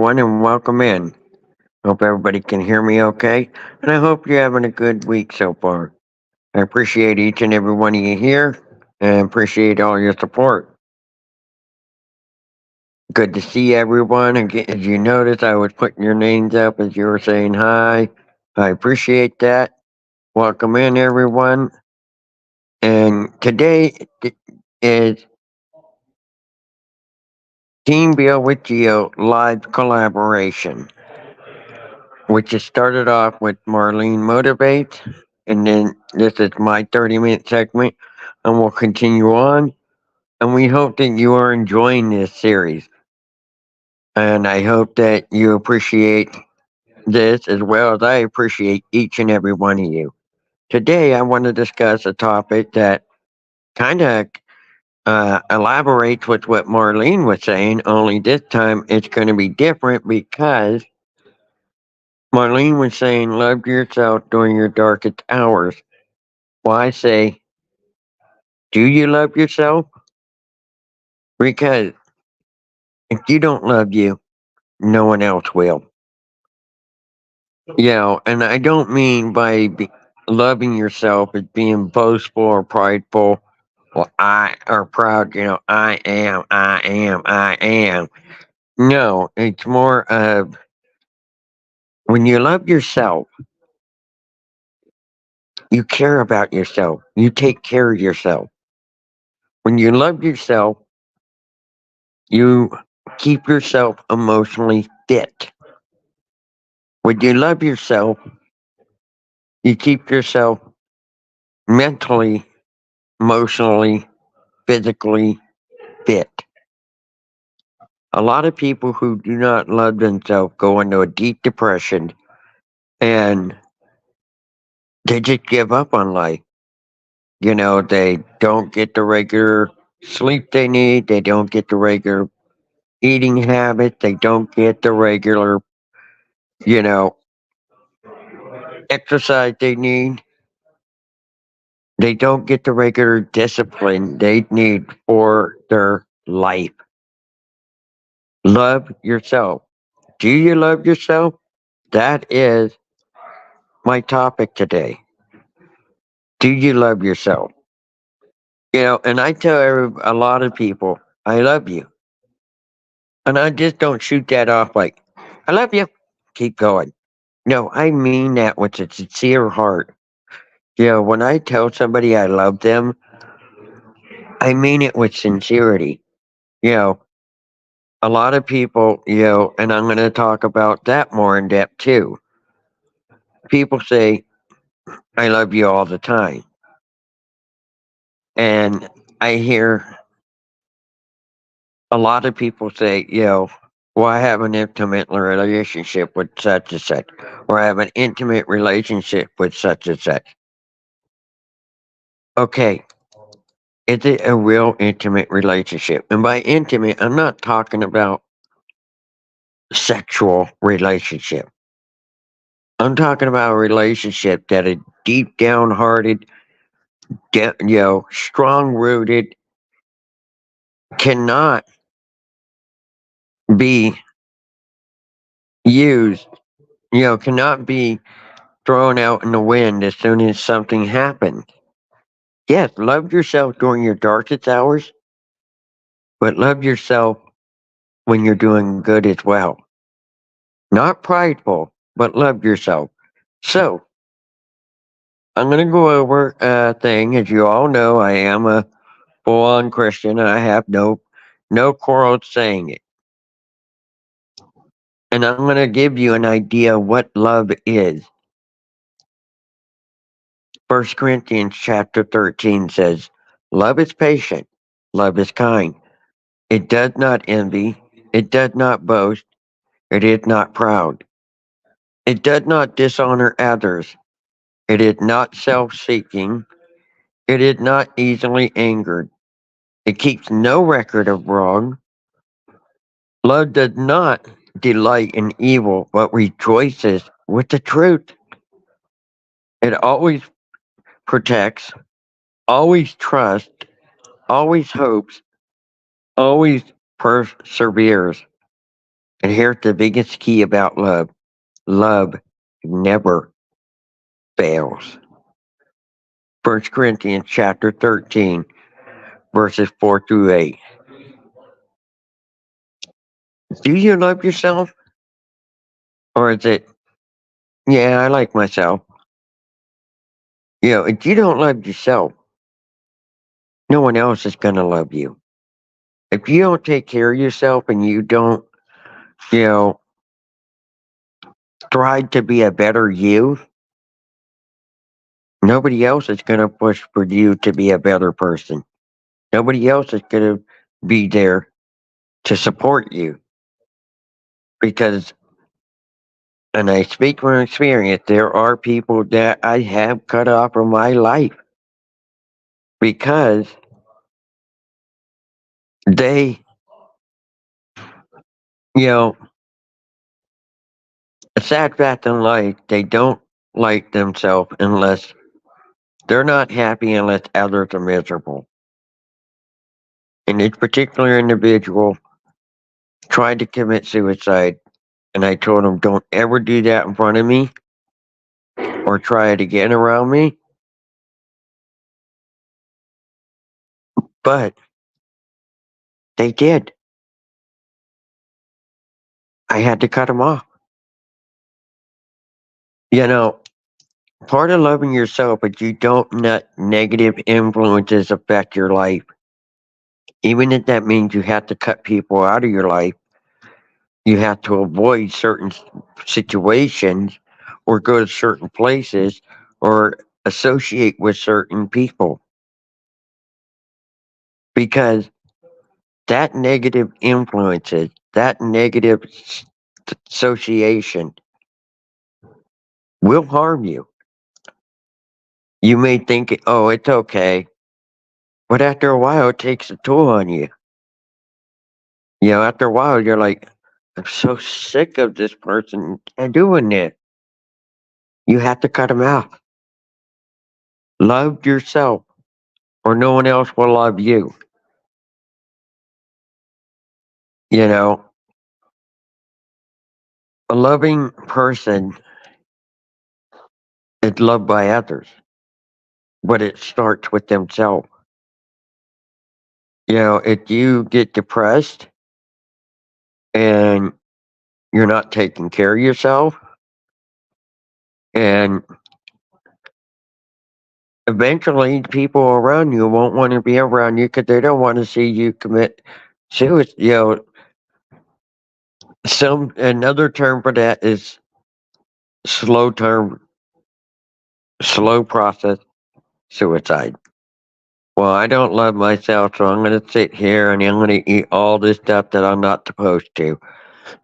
everyone, and welcome in. Hope everybody can hear me okay, and I hope you're having a good week so far. I appreciate each and every one of you here, and appreciate all your support. Good to see everyone. Again, as you noticed, I was putting your names up as you were saying hi. I appreciate that. Welcome in, everyone. And today is Team Bill with Geo live collaboration, which is started off with Marlene Motivate, and then this is my 30-minute segment, and we'll continue on. And we hope that you are enjoying this series, and I hope that you appreciate this as well as I appreciate each and every one of you. Today, I want to discuss a topic that kind of elaborates with what Marlene was saying, only this time it's going to be different because Marlene was saying, love yourself during your darkest hours. Well, I say, do you love yourself? Because if you don't love you, no one else will. And I don't mean by loving yourself as being boastful or prideful. Well, I are proud, I am. No, it's more of when you love yourself, you care about yourself. You take care of yourself. When you love yourself, you keep yourself emotionally fit. When you love yourself, you keep yourself mentally, emotionally, physically fit. A lot of people who do not love themselves go into a deep depression and they just give up on life. They don't get the regular sleep they need, they don't get the regular eating habits, they don't get the regular, you know, exercise they need. They don't get the regular discipline they need for their life. Love yourself. Do you love yourself? That is my topic today. Do you love yourself? And I tell a lot of people, I love you. And I just don't shoot that off like, I love you. Keep going. No, I mean that with a sincere heart. When I tell somebody I love them, I mean it with sincerity. You know, a lot of people, and I'm going to talk about that more in depth too. People say, I love you all the time. And I hear a lot of people say, well, I have an intimate relationship with such and such, or I have an intimate relationship with such and such. Okay, is it a real intimate relationship? And by intimate, I'm not talking about sexual relationship. I'm talking about a relationship that is deep downhearted, strong rooted, cannot be used, cannot be thrown out in the wind as soon as something happens. Yes, love yourself during your darkest hours, but love yourself when you're doing good as well. Not prideful, but love yourself. So, I'm going to go over a thing. As you all know, I am a full-on Christian, and I have no quarrel saying it. And I'm going to give you an idea what love is. 1 Corinthians chapter 13 says, love is patient, love is kind. It does not envy, it does not boast, it is not proud. It does not dishonor others. It is not self-seeking. It is not easily angered. It keeps no record of wrong. Love does not delight in evil, but rejoices with the truth. It always protects, always trusts, always hopes, always perseveres. And here's the biggest key about love: love never fails. 1 Corinthians chapter 13, verses 4 through 8. Do you love yourself? Or is it, yeah, I like myself? If you don't love yourself, no one else is going to love you. If you don't take care of yourself and you don't, you know, try to be a better you, nobody else is going to push for you to be a better person. Nobody else is going to be there to support you because, and I speak from experience, there are people that I have cut off from my life because they, you know, a sad fact in life, they don't like themselves unless they're not happy unless others are miserable. And this particular individual tried to commit suicide, and I told him, don't ever do that in front of me or try it again around me. But they did. I had to cut him off. You know, part of loving yourself is you don't let negative influences affect your life. Even if that means you have to cut people out of your life, you have to avoid certain situations or go to certain places or associate with certain people because that negative influences, that negative association will harm you. You may think, oh, it's okay, but after a while, it takes a toll on you. After a while, you're like, I'm so sick of this person and doing it. You have to cut them out. Love yourself, or no one else will love you. You know, a loving person is loved by others, but it starts with themselves. If you get depressed and you're not taking care of yourself, and eventually people around you won't want to be around you because they don't want to see you commit suicide. Another term for that is slow term, slow process suicide. Well, I don't love myself, so I'm going to sit here and I'm going to eat all this stuff that I'm not supposed to.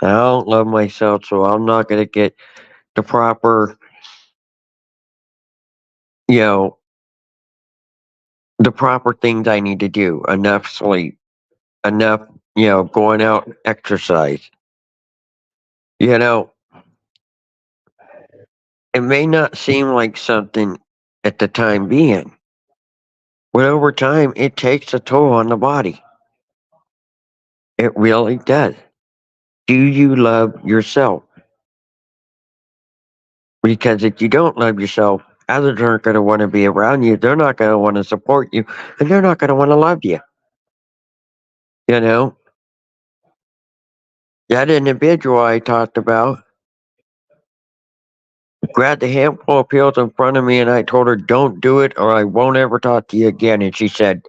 I don't love myself, so I'm not going to get the proper, you know, the proper things I need to do. Enough sleep, enough, going out exercise. You know, it may not seem like something at the time being, but over time, it takes a toll on the body. It really does. Do you love yourself? Because if you don't love yourself, others aren't going to want to be around you. They're not going to want to support you, and they're not going to want to love you. You know, that individual I talked about grabbed a handful of pills in front of me, and I told her, "Don't do it, or I won't ever talk to you again." And she said,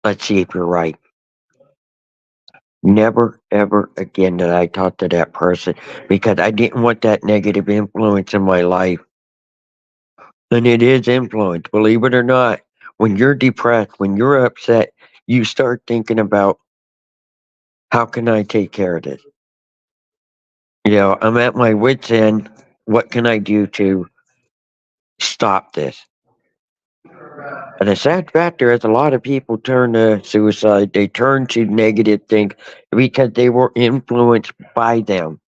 "Let's see if you're right." Never, ever again did I talk to that person because I didn't want that negative influence in my life. And it is influence, believe it or not. When you're depressed, when you're upset, you start thinking about how can I take care of this? I'm at my wits' end. What can I do to stop this? And the sad factor is a lot of people turn to suicide. They turn to negative things because they were influenced by them.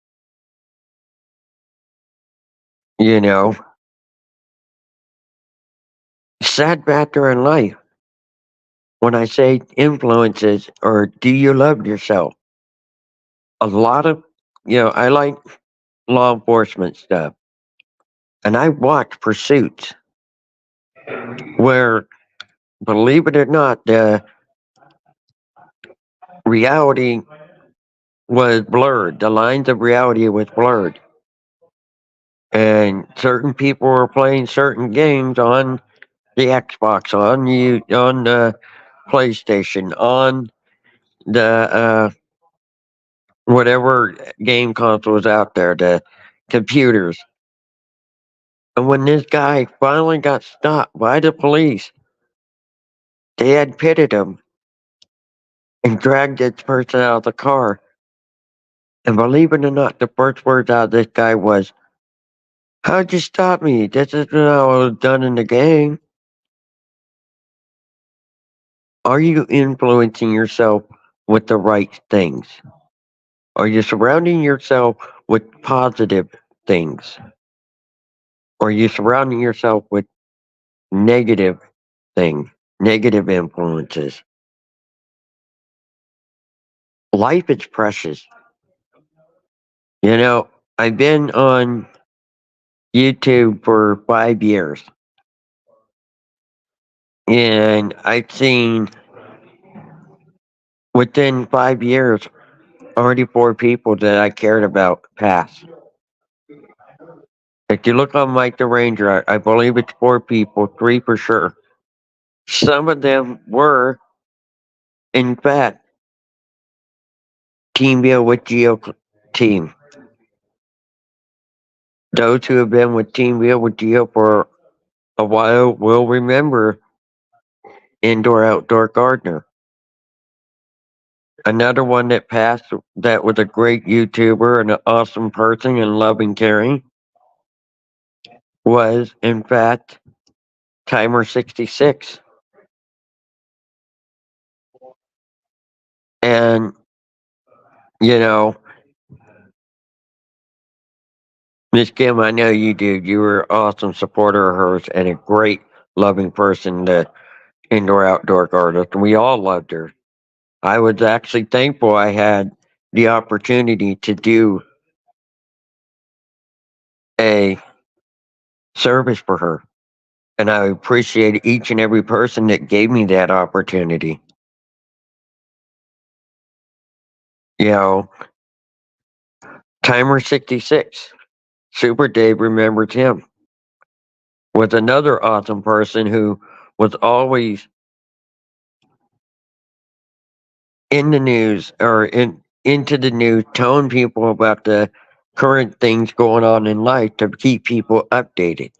You know, sad factor in life. When I say influences or do you love yourself? a lot of, I like law enforcement stuff, and I watch Pursuits, where, believe it or not, the reality was blurred. The lines of reality was blurred, and certain people were playing certain games on the Xbox, on the PlayStation, on the whatever game console was out there, the computers. And when this guy finally got stopped by the police, they had pitted him and dragged this person out of the car. And believe it or not, the first words out of this guy was, "How'd you stop me? This isn't how it was done in the game." Are you influencing yourself with the right things? Are you surrounding yourself with positive things? Or are you surrounding yourself with negative things, negative influences? Life is precious. I've been on YouTube for 5 years, and I've seen within 5 years already four people that I cared about pass. If you look on Mike the Ranger, I believe it's four people, three for sure. Some of them were, in fact, Team Bill with Geo team. Those who have been with Team Bill with Geo for a while will remember Indoor Outdoor Gardener. Another one that passed that was a great YouTuber and an awesome person and loving caring was, in fact, Timer 66. And, you know, Miss Kim, I know you do. You were an awesome supporter of hers and a great loving person, the indoor outdoor artist. We all loved her. I was actually thankful I had the opportunity to do a service for her. And I appreciate each and every person that gave me that opportunity. You know, Timer 66, Super Dave remembers him, was another awesome person who was always in the news or into the news, telling people about the current things going on in life to keep people updated.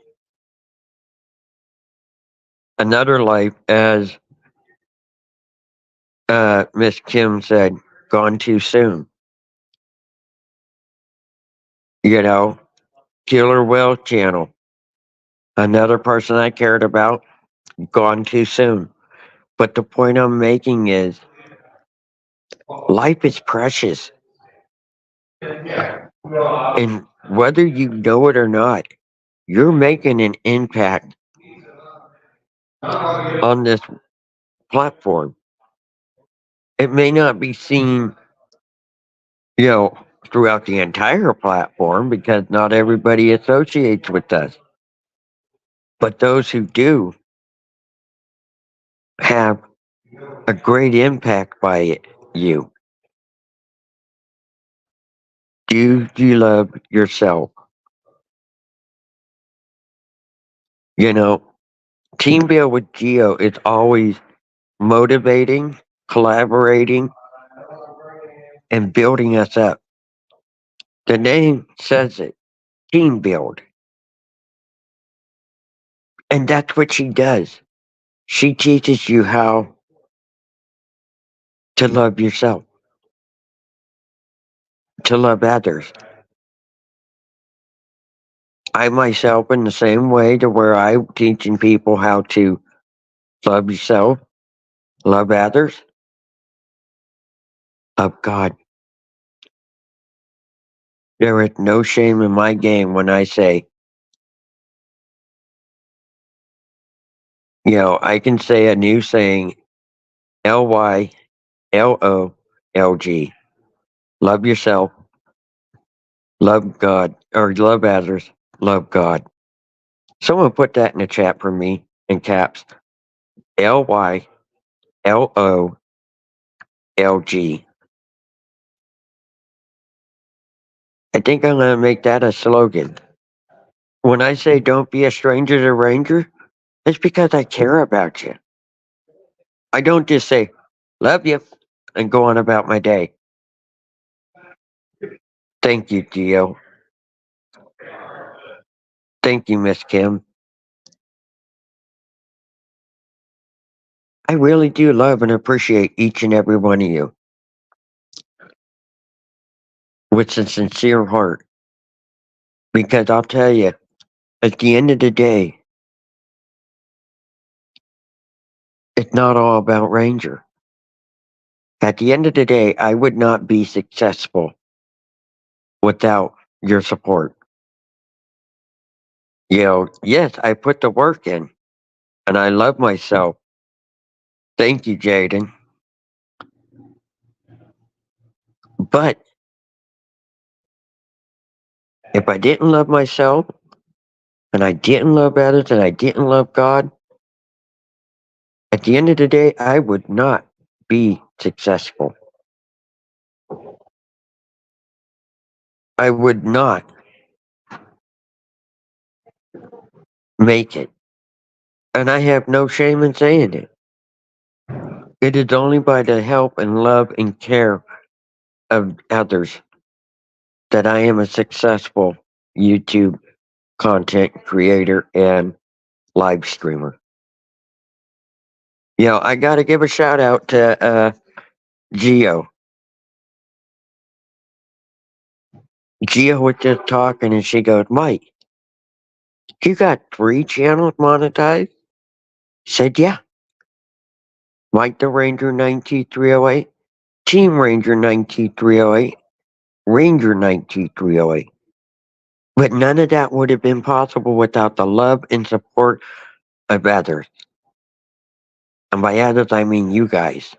Another life, as Miss Kim said, gone too soon. Killer Whale Channel. Another person I cared about, gone too soon. But the point I'm making is life is precious. And whether you know it or not, you're making an impact on this platform. It may not be seen, you know, throughout the entire platform because not everybody associates with us. But those who do have a great impact by you. Do you love yourself? You know, Team Build with Geo is always motivating, collaborating, and building us up. The name says it, team build. And that's what she does. She teaches you how to love yourself, to love others. I myself in the same way to where I'm teaching people how to love yourself, love others, love God. There is no shame in my game when I say, I can say a new saying, LYLOLG. love yourself, love God, or love others, love God. Someone put that in the chat for me in caps. LYLOLG. I think I'm going to make that a slogan. When I say don't be a stranger to Ranger, it's because I care about you. I don't just say, love you, and go on about my day. Thank you, Gio. Thank you, Miss Kim. I really do love and appreciate each and every one of you with a sincere heart. Because I'll tell you, at the end of the day, it's not all about Ranger. At the end of the day, I would not be successful without your support. Yes, I put the work in and I love myself. Thank you, Jaden. But if I didn't love myself and I didn't love others and I didn't love God, at the end of the day, I would not be successful. I would not make it. And I have no shame in saying it. It is only by the help and love and care of others that I am a successful YouTube content creator and live streamer. I got to give a shout out to Geo. Geo was just talking and she goes, Mike, you got 3 channels monetized? Said, yeah. Mike the Ranger 19308, Team Ranger 19308, Ranger 19308. But none of that would have been possible without the love and support of others. And by others, I mean you guys.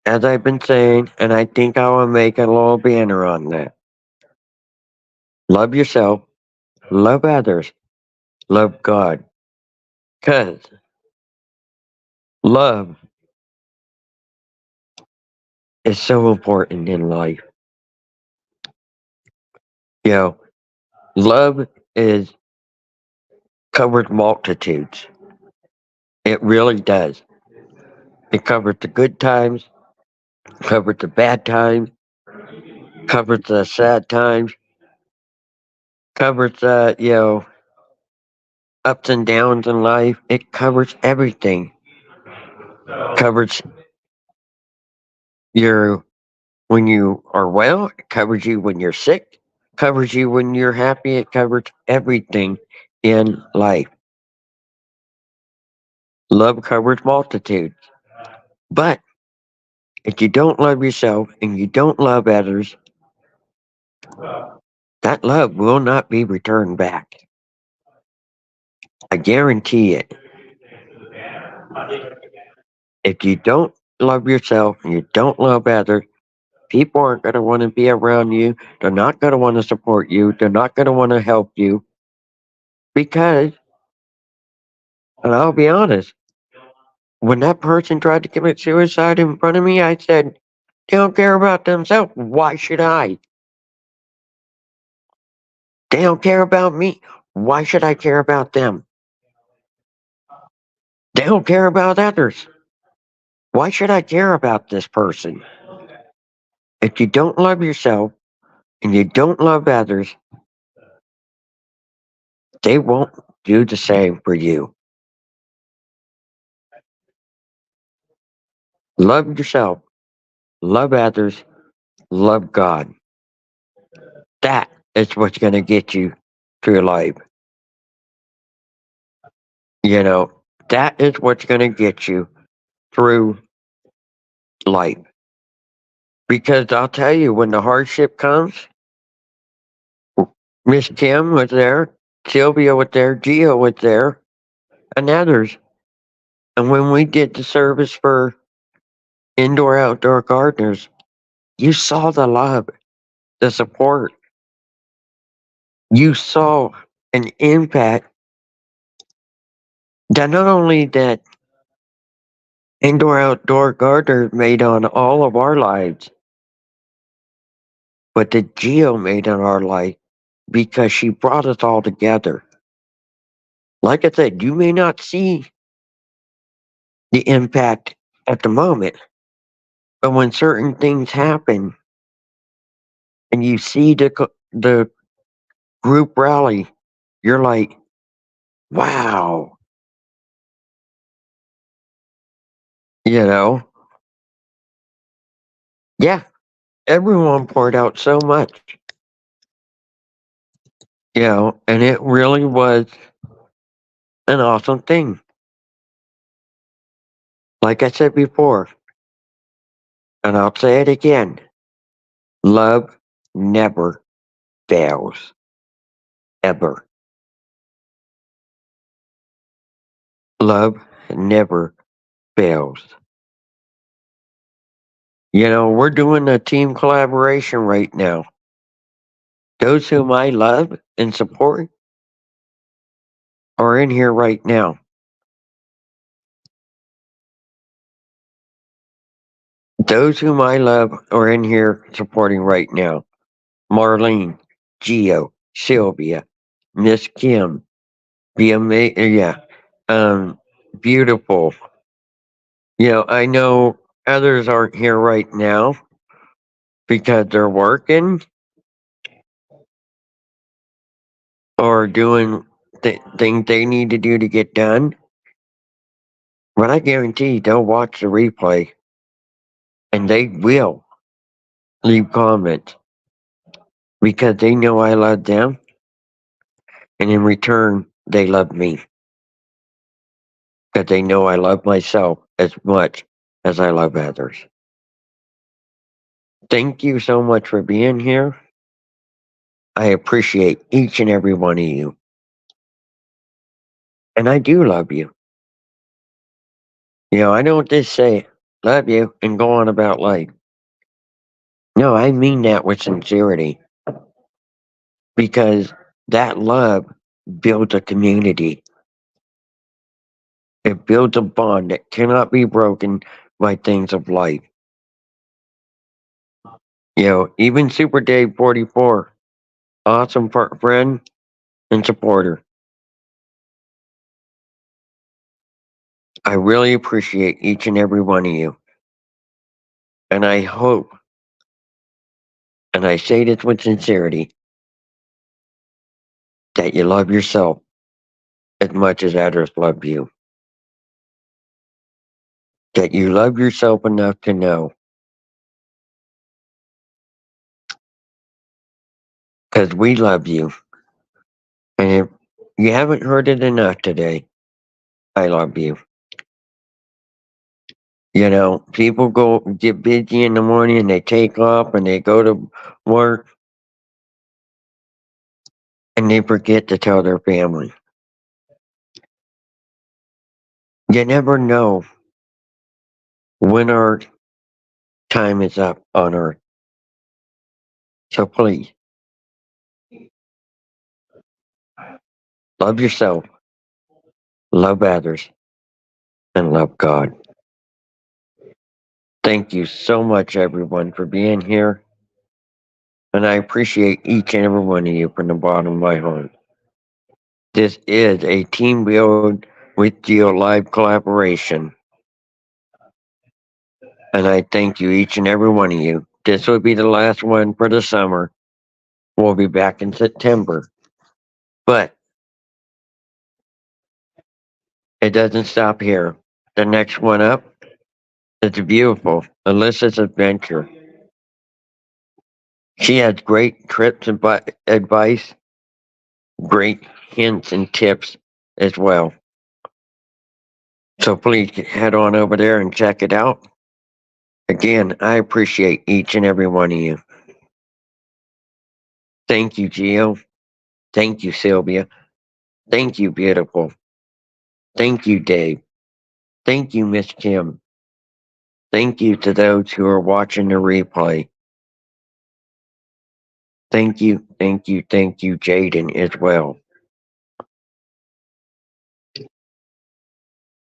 As I've been saying, and I think I will make a little banner on that. Love yourself, love others, love God. Because love is so important in life. Love is covers multitudes. It really does. It covers the good times, covers the bad times, covers the sad times, covers ups and downs in life. It covers everything. Covers your when you are well, it covers you when you're sick, covers you when you're happy, it covers everything in life. Love covers multitudes. But if you don't love yourself and you don't love others, that love will not be returned back. I guarantee it. If you don't love yourself and you don't love others, people aren't going to want to be around you. They're not going to want to support you. They're not going to want to help you because, and I'll be honest, when that person tried to commit suicide in front of me, I said, they don't care about themselves. Why should I? They don't care about me. Why should I care about them? They don't care about others. Why should I care about this person? If you don't love yourself and you don't love others, they won't do the same for you. Love yourself, love others, love God. That is what's going to get you through life. That is what's going to get you through life. Because I'll tell you, when the hardship comes, Miss Kim was there, Sylvia was there, Gio was there, and others. And when we did the service for Indoor outdoor gardeners, you saw the love, the support. You saw an impact that not only that indoor outdoor gardener made on all of our lives, but that Geo made on our life because she brought us all together. Like I said, you may not see the impact at the moment, but when certain things happen and you see the group rally, you're like, wow, you know, yeah, everyone poured out so much, and it really was an awesome thing. Like I said before, and I'll say it again, love never fails, ever. Love never fails. We're doing a team collaboration right now. Those whom I love and support are in here right now. Those whom I love are in here supporting right now. Marlene, Geo, Sylvia, Miss Kim, yeah, um, beautiful. I know others aren't here right now because they're working or doing things they need to do to get done. But I guarantee they'll watch the replay and they will leave comments because they know I love them, and in return, they love me because they know I love myself as much as I love others. Thank you so much for being here. I appreciate each and every one of you. And I do love you. I don't just say love you and go on about life. No, I mean that with sincerity because that love builds a community. It builds a bond that cannot be broken by things of life. Even Super Dave 44, awesome friend and supporter. I really appreciate each and every one of you. And I hope, and I say this with sincerity, that you love yourself as much as others love you. That you love yourself enough to know, because we love you. And if you haven't heard it enough today, I love you. People go get busy in the morning and they take off and they go to work and they forget to tell their family. You never know when our time is up on earth. So please, love yourself, love others, and love God. Thank you so much, everyone, for being here. And I appreciate each and every one of you from the bottom of my heart. This is a Team Build with Geo Live collaboration. And I thank you, each and every one of you. This will be the last one for the summer. We'll be back in September. But it doesn't stop here. The next one up is beautiful, Alyssa's Adventure. She has great trips and advice, great hints and tips as well. So please head on over there and check it out. Again, I appreciate each and every one of you. Thank you, Gio. Thank you, Sylvia. Thank you, beautiful. Thank you, Dave. Thank you, Miss Kim. Thank you to those who are watching the replay. Thank you, Jaden, as well.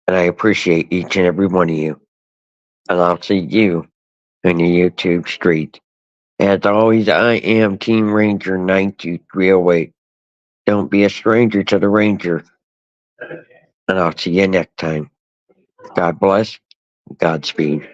And I appreciate each and every one of you. And I'll see you in the YouTube street. As always, I am Team Ranger 92308. Don't be a stranger to the Ranger. And I'll see you next time. God bless. Godspeed.